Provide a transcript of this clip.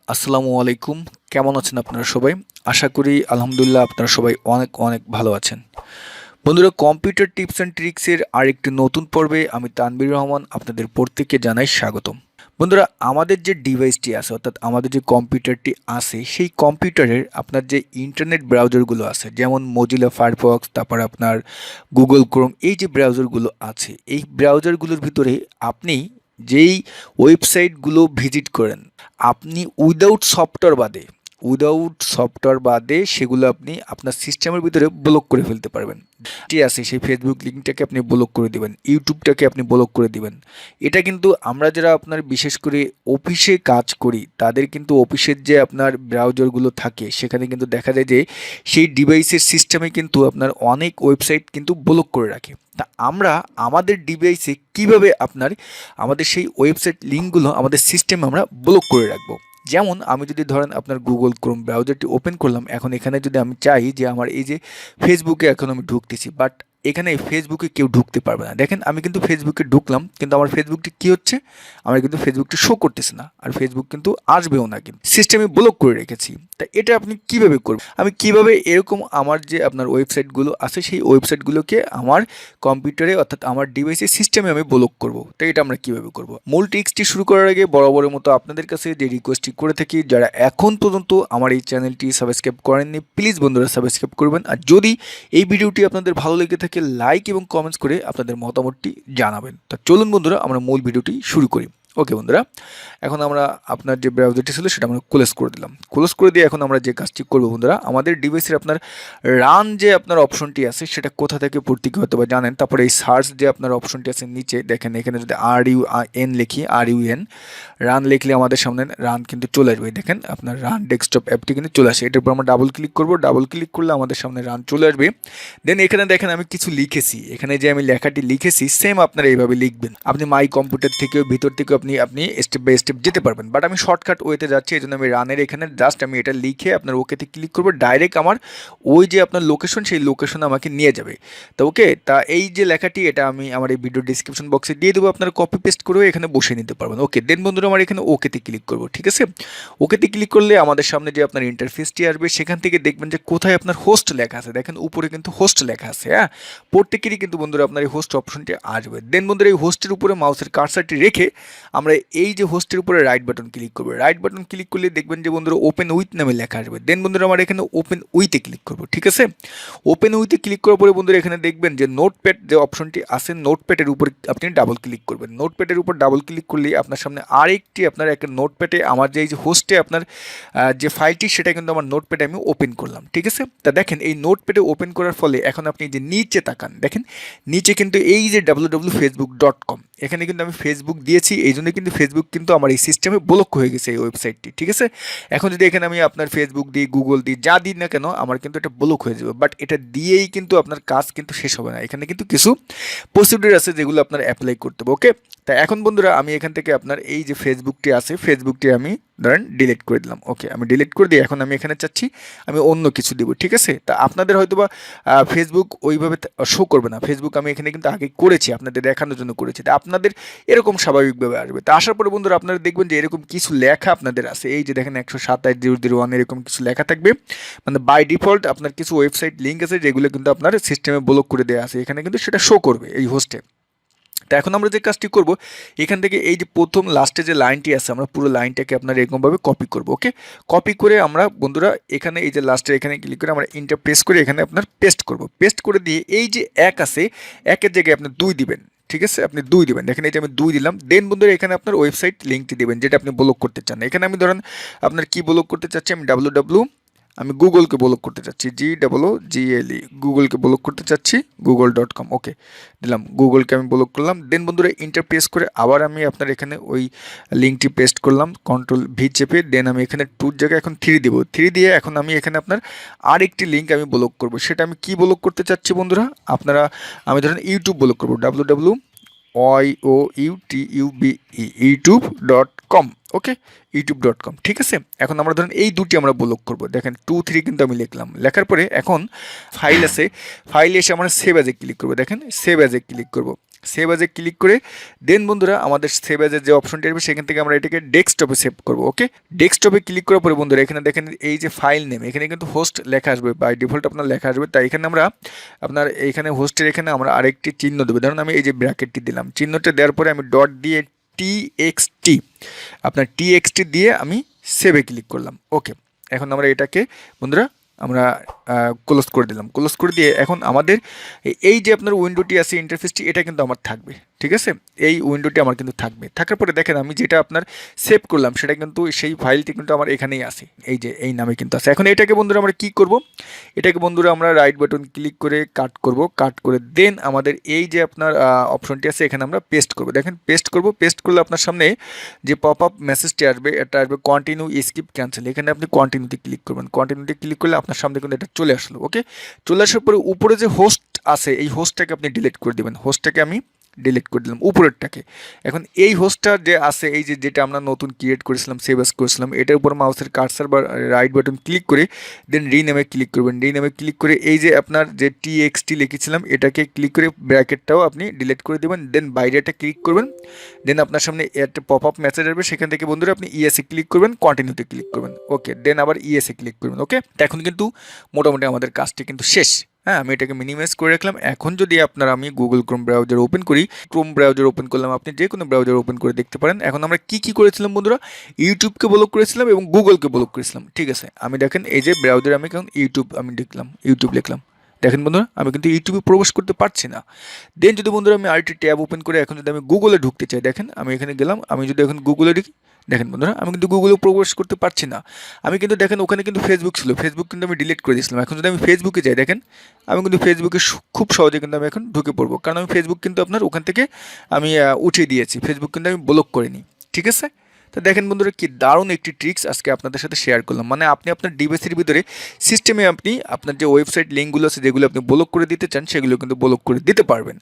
আসসালামু আলাইকুম। কেমন আছেন আপনারা সবাই? আশা করি আলহামদুলিল্লাহ আপনারা সবাই অনেক অনেক ভালো আছেন। বন্ধুরা, কম্পিউটার টিপস অ্যান্ড ট্রিক্সের আরেকটি নতুন পর্বে আমি তানভীর রহমান আপনাদের প্রত্যেককে জানাই স্বাগতম। বন্ধুরা, আমাদের যে ডিভাইসটি আছে অর্থাৎ আমাদের যে কম্পিউটারটি আছে সেই কম্পিউটারের আপনার যে ইন্টারনেট ব্রাউজারগুলো আছে যেমন মজিলা ফায়ারফক্স, তারপর আপনার গুগল ক্রোম, এই যে ব্রাউজারগুলো আছে এই ব্রাউজারগুলোর ভিতরে আপনি যেই ওয়েবসাইটগুলো ভিজিট করেন আপনি উইদাউট সফটওয়্যার বাদে সেগুলো আপনি আপনার সিস্টেমের ভিতরে ব্লক করে ফেলতে পারবেন। যেটি আছে সেই ফেসবুক লিঙ্কটাকে আপনি ব্লক করে দিবেন, ইউটিউবটাকে আপনি ব্লক করে দিবেন। এটা কিন্তু আমরা যারা আপনার বিশেষ করে অফিসে কাজ করি তাদের কিন্তু অফিসের যে আপনার ব্রাউজারগুলো থাকে সেখানে কিন্তু দেখা যায় যে সেই ডিভাইসের সিস্টেমে কিন্তু আপনার অনেক ওয়েবসাইট কিন্তু ব্লক করে রাখে। তা আমরা আমাদের ডিভাইসে কিভাবে আপনার আমাদের সেই ওয়েবসাইট লিঙ্কগুলো আমাদের সিস্টেমে আমরা ব্লক করে রাখবো। যেমন আমি যদি ধরেন আপনার গুগল ক্রোম ব্রাউজারটি ওপেন করলাম, এখন এখানে যদি আমি চাই যে আমার এই যে ফেসবুকে এখন আমি ঢুকতেছি, বাট এখানে ফেসবুকে কেউ ঢুকতে পারবে না। দেখেন আমি কিন্তু ফেসবুকে ঢুকলাম কিন্তু আমার ফেসবুকটি কী হচ্ছে, আমার কিন্তু ফেসবুকটি শো করতেছে না, আর ফেসবুক কিন্তু আসবেও না, কিন্তু সিস্টেমে ব্লক করে রেখেছি। তা এটা আপনি কিভাবে করবেন, আমি কিভাবে এরকম আমার যে আপনার ওয়েবসাইটগুলো আছে সেই ওয়েবসাইটগুলোকে আমার কম্পিউটারে অর্থাৎ আমার ডিভাইসের সিস্টেমে আমি ব্লক করব। তো এটা আমরা কিভাবে করব, মূল ট্রিক্সটি শুরু করার আগে বরাবরের মতো আপনাদের কাছে যে রিকোয়েস্টটি করে থাকি, যারা এখন পর্যন্ত আমার এই চ্যানেলটি সাবস্ক্রাইব করেননি প্লিজ বন্ধুরা সাবস্ক্রাইব করবেন, আর যদি এই ভিডিওটি আপনাদের ভালো লেগে থাকে লাইক এবং কমেন্টস করে আপনাদের মতামতটি জানাবেন। তা চলুন বন্ধুরা আমরা মূল ভিডিওটি শুরু করি। ওকে বন্ধুরা, এখন আমরা আপনার যে ব্রাউজারটি ছিল সেটা আমরা ক্লোজ করে দিলাম। ক্লোজ করে দিয়ে এখন আমরা যে কাজটি করবো বন্ধুরা, আমাদের ডিভাইসের আপনার রান যে আপনার অপশনটি আছে সেটা কোথা থেকে পড়তে হয়তো বা জানেন। তারপরে এই সার্চ যে আপনার অপশনটি আছে নিচে দেখেন, এখানে যদি RUN লিখি, RUN রান লিখলে আমাদের সামনে রান কিন্তু চলে আসবে। দেখেন আপনার রান ডেস্কটপ অ্যাপটি কিন্তু চলে আসে, এটার উপর আমরা ডাবল ক্লিক করবো। ডাবল ক্লিক করলে আমাদের সামনে রান চলে আসবে। দেন এখানে দেখেন আমি কিছু লিখেছি, এখানে যে আমি লেখাটি লিখেছি সেম আপনারা এইভাবে লিখবেন। আপনি মাই কম্পিউটার থেকেও ভিতর থেকেও আপনি স্টেপ বাই স্টেপ যেতে পারবেন, বাট আমি শর্টকাট ওয়েতে যাচ্ছি, এই জন্য আমি রানের এখানে জাস্ট আমি এটা লিখে আপনার ওকেতে ক্লিক করবো, ডাইরেক্ট আমার ওই যে আপনার লোকেশন সেই লোকেশনে আমাকে নিয়ে যাবে। তো ওকে, তা এই যে লেখাটি এটা আমি আমার এই ভিডিও ডিসক্রিপশন বক্সে দিয়ে দেবো, আপনারা কপি পেস্ট করে এখানে বসে নিতে পারবেন। ওকে, দেন বন্ধুরা আমার এখানে ওকেতে ক্লিক করবো, ঠিক আছে। ওকেতে ক্লিক করলে আমাদের সামনে যে আপনার ইন্টারফেসটি আসবে সেখান থেকে দেখবেন যে কোথায় আপনার হোস্ট লেখা আছে, দেখেন উপরে কিন্তু হোস্ট লেখা আছে। হ্যাঁ, প্রত্যেকেরই কিন্তু বন্ধুরা আপনার এই হোস্ট অপশনটি আসবে। দেন বন্ধুরা এই হোস্টের উপরে মাউসের কার্সারটি রেখে আমরা এই যে হোস্টের উপরে রাইট বাটন ক্লিক করবো। রাইট বাটন ক্লিক করলে দেখবেন যে বন্ধুরা ওপেন উইথ নামে লেখা আসবে। দেন বন্ধুরা আমার এখানে ওপেন উইথে ক্লিক করবো, ঠিক আছে। ওপেন উইথে ক্লিক করার পরে বন্ধুরা এখানে দেখবেন যে নোটপ্যাড যে অপশনটি আছে নোটপ্যাডের উপর আপনি ডাবল ক্লিক করবেন। নোটপ্যাডের উপর ডাবল ক্লিক করলে আপনার সামনে আরেকটি আপনার একটা নোটপ্যাডে আমার যে এই যে হোস্টে আপনার যে ফাইলটি সেটা কিন্তু আমার নোটপ্যাডে আমি ওপেন করলাম, ঠিক আছে। তা দেখেন এই নোটপ্যাডে ওপেন করার ফলে এখন আপনি যে নিচে তাকান, দেখেন নিচে কিন্তু এই যে www.facebook.com এখানে কিন্তু আমি ফেসবুক দিয়েছি, এই জন্য কিন্তু ফেসবুক কিন্তু আমার এই সিস্টেমে ব্লক হয়ে গেছে এই ওয়েবসাইটটি, ঠিক আছে। এখন যদি এখানে আমি আপনার ফেসবুক দিই, গুগল দিই, যা দিই না কেন আমার কিন্তু এটা ব্লক হয়ে যাবে, বাট এটা দিয়েই কিন্তু আপনার কাজ কিন্তু শেষ হবে না, এখানে কিন্তু কিছু প্রসিডিউর আছে যেগুলো আপনার অ্যাপ্লাই করতে হবে। ওকে, তা এখন বন্ধুরা আমি এখান থেকে আপনার এই যে ফেসবুকটি আছে ফেসবুকটি আমি ধরেন ডিলিট করে দিলাম। ওকে, আমি ডিলিট করে দিই, এখন আমি এখানে চাচ্ছি আমি অন্য কিছু দিব, ঠিক আছে। তা আপনাদের হয়তো বা ফেসবুক ওইভাবে শো করবে না, ফেসবুক আমি এখানে কিন্তু আগে করেছি আপনাদের দেখানোর জন্য করেছি, তা আপনাদের এরকম স্বাভাবিকভাবে আসবে। তা আসার পরে বন্ধুরা আপনারা দেখবেন যে এরকম কিছু লেখা আপনাদের আছে, এই যে দেখেন 127.0.0.1 এরকম কিছু লেখা থাকবে, মানে বাই ডিফল্ট আপনার কিছু ওয়েবসাইট লিঙ্ক আছে যেগুলো কিন্তু আপনার সিস্টেমে ব্লক করে দেওয়া আছে, এখানে কিন্তু সেটা শো করবে এই হোস্টে। তা এখন আমরা যে কাজটি করব, এখান থেকে এই যে প্রথম লাস্টে যে লাইনটি আছে আমরা পুরো লাইনটাকে আপনার এরকমভাবে কপি করব। ওকে, কপি করে আমরা বন্ধুরা এখানে এই যে লাস্টে এখানে ক্লিক করে আমরা ইন্টার প্রেস করে এখানে আপনার পেস্ট করব। পেস্ট করে দিয়ে এই যে এক আছে একের জায়গায় আপনি 2 দিবেন, ঠিক আছে, আপনি 2 দিবেন। দেখেন এই যে আমি 2 দিলাম। দেন বন্ধুরা এখানে আপনার ওয়েবসাইট লিঙ্কটি দিবেন যেটা আপনি ব্লক করতে চান। এখানে আমি ধরেন আপনার কি ব্লক করতে চাচ্ছি, আমি গুগলকে ব্লক করতে চাচ্ছি, GOOGLE গুগলকে ব্লক করতে চাচ্ছি google.com। ওকে, দিলাম, গুগলকে আমি ব্লক করলাম। দেন বন্ধুরা ইন্টার প্রেস করে আবার আমি আপনার এখানে ওই লিঙ্কটি পেস্ট করলাম, Ctrl+V চেপে। দেন আমি এখানে 2 জায়গায় এখন 3 দিব, 3 দিয়ে এখন আমি এখানে আপনার আরেকটি লিঙ্ক আমি ব্লক করব। সেটা আমি কি ব্লক করতে চাচ্ছি বন্ধুরা, আমি ধরেন ইউটিউব ব্লক করবো, www.youtube youtube.com। ওকে, youtube.com, ঠিক আছে। এখন আমরা ধরেন এই দুটি আমরা ব্লক করব। দেখেন 2 3 কিন্তু আমি লিখলাম, লেখার পরে এখন ফাইল আছে, ফাইলে এসে আমরা সেভ অ্যাজে ক্লিক করব। দেখেন সেভ অ্যাজে ক্লিক করব। সেভ অ্যাজে ক্লিক করে দেন বন্ধুরা আমাদের সেভ অ্যাজের যে অপশনটি আসবে সেখান থেকে আমরা এটাকে ডেস্কটপে সেভ করবো। ওকে, ডেস্কটপে ক্লিক করার পরে বন্ধুরা এখানে দেখেন এই যে ফাইল নেম, এখানে কিন্তু হোস্ট লেখা আসবে, বাই ডিফল্ট আপনার লেখা আসবে। তাই এখানে আমরা আপনার এইখানে হোস্টের এখানে আমরা আরেকটি চিহ্ন দেবো। ধরুন আমি এই যে ব্র্যাকেটটি দিলাম, চিহ্নটা দেওয়ার পরে আমি ডট দিয়ে টিএক্সটি আপনার টিএক্সটি দিয়ে আমি সেভে ক্লিক করলাম। ওকে, এখন আমরা এটাকে বন্ধুরা আমরা ক্লোজ করে দিলাম। ক্লোজ করে দিয়ে এখন আমাদের এই যে আপনার উইন্ডোটি আছে ইন্টারফেসটি, এটা কিন্তু আমার থাকবে। ঠিক আছে, এই উইন্ডোটি আমার কিন্তু থাকবে। থাকার পরে দেখেন আমি যেটা আপনার সেভ করলাম সেটা কিন্তু সেই ফাইলটি কিন্তু আমার এখানেই আছে, এই যে এই নামে কিন্তু আছে। এখন এটাকে বন্ধুরা আমরা কি করব, এটাকে বন্ধুরা আমরা রাইট বাটন ক্লিক করে কাট করব। কাট করে দেন আমাদের এই যে আপনার অপশনটি আছে এখানে আমরা পেস্ট করব। দেখেন পেস্ট করব, পেস্ট করলে আপনার সামনে যে পপ আপ মেসেজটি আসবে এটা আসবে কন্টিনিউ স্কিপ ক্যান্সেল। এখানে আপনি কন্টিনিউতে ক্লিক করবেন। কন্টিনিউতে ক্লিক করলে আপনার সামনে কিন্তু এটা চলে আসলো। ওকে, চলে আসার পরে উপরে যে হোস্ট আছে এই হোস্টটাকে আপনি ডিলিট করে দেবেন। হোস্টটাকে আমি ডিলিট করে দিলাম উপরেরটাকে। এখন এই হোস্টটা যে আছে এই যে যেটা আমরা নতুন ক্রিয়েট করেছিলাম, সেভ অ্যাজ করেছিলাম, এটার উপর মাউসের কার্সার বা রাইট বাটন ক্লিক করে দেন রিনেমে ক্লিক করবেন। রিনেমে ক্লিক করে এই যে আপনার যে টিএক্সটি লিখেছিলাম এটাকে ক্লিক করে ব্র্যাকেটটাও আপনি ডিলিট করে দেবেন। দেন বাইরেটা ক্লিক করবেন। দেন আপনার সামনে একটা পপ আপ মেসেজ আসবে, সেখান থেকে বন্ধুরা আপনি ইএসএ ক্লিক করবেন, কন্টিনিউতে ক্লিক করবেন। ওকে, দেন আবার ইএসএ ক্লিক করবেন। ওকে, এখন কিন্তু মোটামুটি আমাদের কাজটি কিন্তু শেষ। হ্যাঁ, আমি এটাকে মিনিমাইজ করে রাখলাম। এখন যদি আপনার আমি গুগল ক্রোম ব্রাউজার ওপেন করি, ক্রোম ব্রাউজার ওপেন করলাম, আপনি যে কোনো ব্রাউজার ওপেন করে দেখতে পারেন। এখন আমরা কি করেছিলাম বন্ধুরা, ইউটিউবকে ব্লক করেছিলাম এবং গুগলকে ব্লক করেছিলাম। ঠিক আছে, আমি দেখেন এই যে ব্রাউজারে আমি এখন ইউটিউব লিখলাম। দেখেন বন্ধুরা আমি কিন্তু ইউটিউবে প্রবেশ করতে পারছি না। দেন যদি বন্ধুরা আমি আরেকটি ট্যাব ওপেন করে এখন যদি আমি গুগলে ঢুকতে চাই, দেখেন আমি এখানে গেলাম, আমি যদি এখন গুগলে ঢুকি, দেখেন বন্ধুরা আমি কিন্তু গুগলে প্রবেশ করতে পারছি না। আমি কিন্তু দেখেন ওখানে কিন্তু ফেসবুক ছিল, ফেসবুক কিন্তু আমি ডিলিট করে দিয়েছিলাম। এখন যদি আমি ফেসবুকে যাই, দেখেন আমি কিন্তু ফেসবুকে খুব সহজে কিন্তু আমি এখন ঢুকে পড়বো, কারণ আমি ফেসবুক কিন্তু আপনার ওখান থেকে আমি উঠিয়ে দিয়েছি, ফেসবুক কিন্তু আমি ব্লক করিনি। ঠিক আছে, তো দেখেন বন্ধুরা কি দারুণ একটি ট্রিক্স আজকে আপনাদের সাথে শেয়ার করলাম। মানে আপনি আপনার ডিভাইসের ভিতরে সিস্টেমে আপনি আপনার যে ওয়েবসাইট লিঙ্কগুলো আছে যেগুলো আপনি ব্লক করে দিতে চান সেগুলো কিন্তু ব্লক করে দিতে পারবেন।